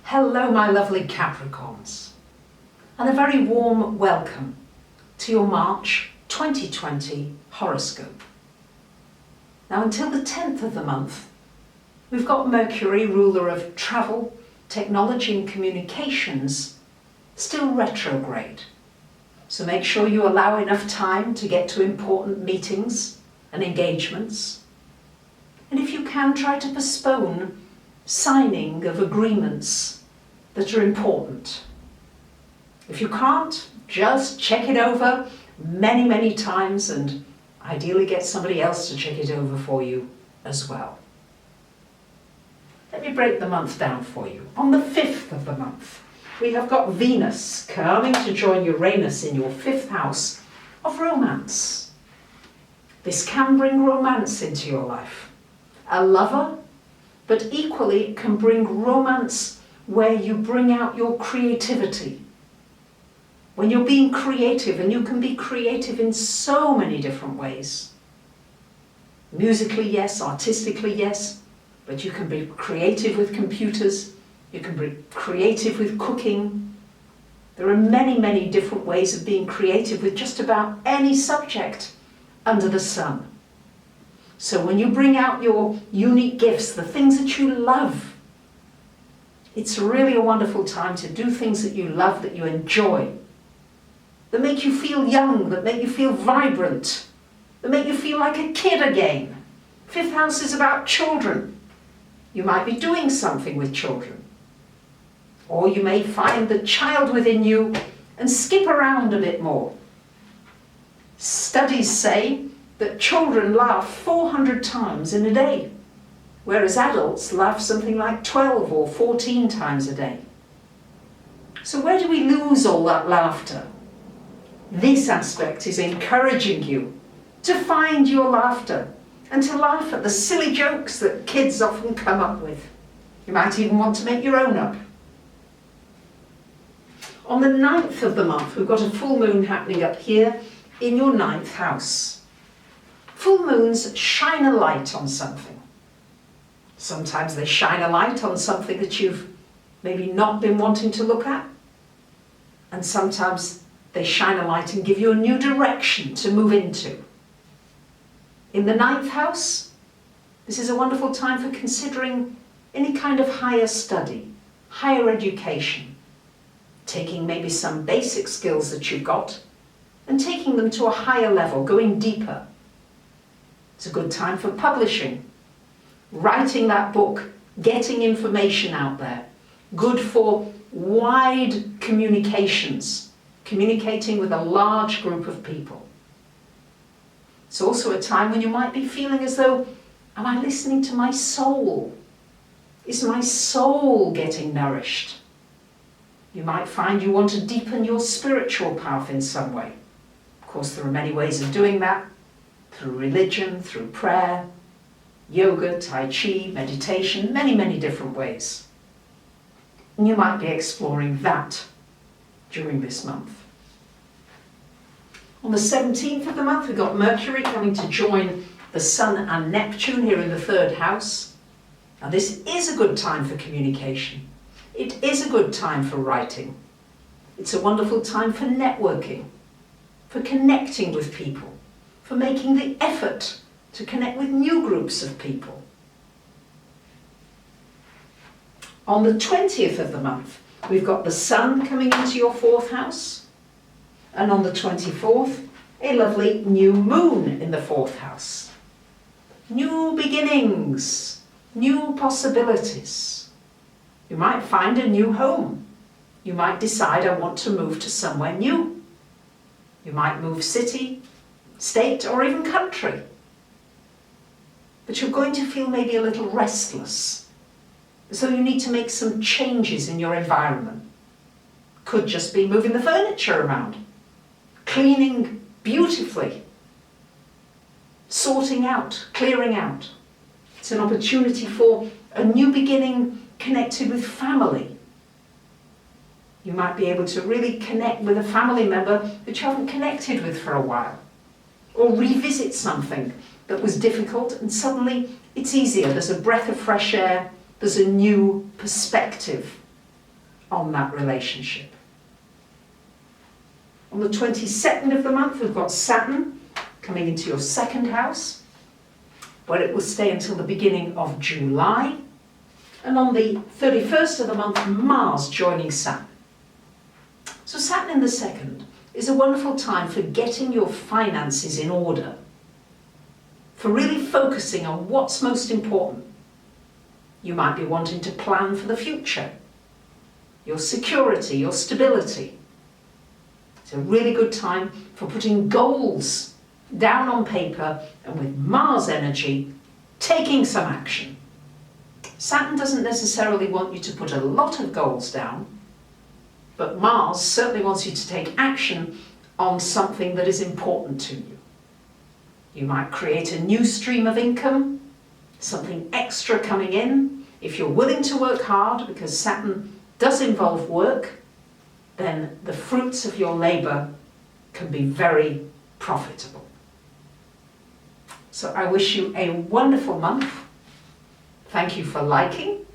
Hello my lovely Capricorns, and a very warm welcome to your March 2020 horoscope. Now until the 10th of the month, we've got Mercury, ruler of travel, technology and communications, still retrograde. So make sure you allow enough time to get to important meetings and engagements. And if you can, try to postpone signing of agreements that are important. If you can't, just check it over many times and ideally get somebody else to check it over for you as well. Let me break the month down for you. On the 5th of the month, we have got Venus coming to join Uranus in your 5th house of romance. This can bring romance into your life. A lover, but equally it can bring romance where you bring out your creativity. When you're being creative, and you can be creative in so many different ways. Musically, yes, artistically, yes, but you can be creative with computers, you can be creative with cooking. There are many different ways of being creative with just about any subject under the sun. So when you bring out your unique gifts, the things that you love, it's really a wonderful time to do things that you love, that you enjoy, that make you feel young, that make you feel vibrant, that make you feel like a kid again. 5th house is about children. You might be doing something with children. Or you may find the child within you and skip around a bit more. Studies say that children laugh 400 times in a day, whereas adults laugh something like 12 or 14 times a day. So where do we lose all that laughter? This aspect is encouraging you to find your laughter and to laugh at the silly jokes that kids often come up with. You might even want to make your own up. On the 9th of the month, we've got a full moon happening up here in your 9th house. Full moons shine a light on something. Sometimes they shine a light on something that you've maybe not been wanting to look at. And sometimes they shine a light and give you a new direction to move into. In the 9th house, this is a wonderful time for considering any kind of higher study, higher education, taking maybe some basic skills that you've got and taking them to a higher level, going deeper. It's a good time for publishing, writing that book, getting information out there. Good for wide communications, communicating with a large group of people. It's also a time when you might be feeling as though, am I listening to my soul? Is my soul getting nourished? You might find you want to deepen your spiritual path in some way. Of course, there are many ways of doing that, through religion, through prayer, yoga, tai chi, meditation, many different ways. And you might be exploring that during this month. On the 17th of the month, we've got Mercury coming to join the Sun and Neptune here in the 3rd house. Now this is a good time for communication. It is a good time for writing. It's a wonderful time for networking, for connecting with people, for making the effort to connect with new groups of people. On the 20th of the month, we've got the Sun coming into your 4th house, and on the 24th, a lovely new moon in the 4th house. New beginnings, new possibilities. You might find a new home. You might decide, I want to move to somewhere new. You might move city, state, or even country. But you're going to feel maybe a little restless. So you need to make some changes in your environment. Could just be moving the furniture around, cleaning beautifully, sorting out, clearing out. It's an opportunity for a new beginning connected with family. You might be able to really connect with a family member that you haven't connected with for a while. Or revisit something that was difficult and suddenly it's easier. There's a breath of fresh air, there's a new perspective on that relationship. On the 22nd of the month, we've got Saturn coming into your second house, where it will stay until the beginning of July. And on the 31st of the month, Mars joining Saturn. So Saturn in the second is a wonderful time for getting your finances in order, for really focusing on what's most important. You might be wanting to plan for the future, your security, your stability. It's a really good time for putting goals down on paper and with Mars energy, taking some action. Saturn doesn't necessarily want you to put a lot of goals down, but Mars certainly wants you to take action on something that is important to you. You might create a new stream of income, something extra coming in. If you're willing to work hard, because Saturn does involve work, then the fruits of your labour can be very profitable. So I wish you a wonderful month. Thank you for liking,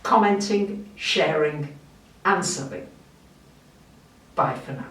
commenting, sharing and subbing. Bye for now.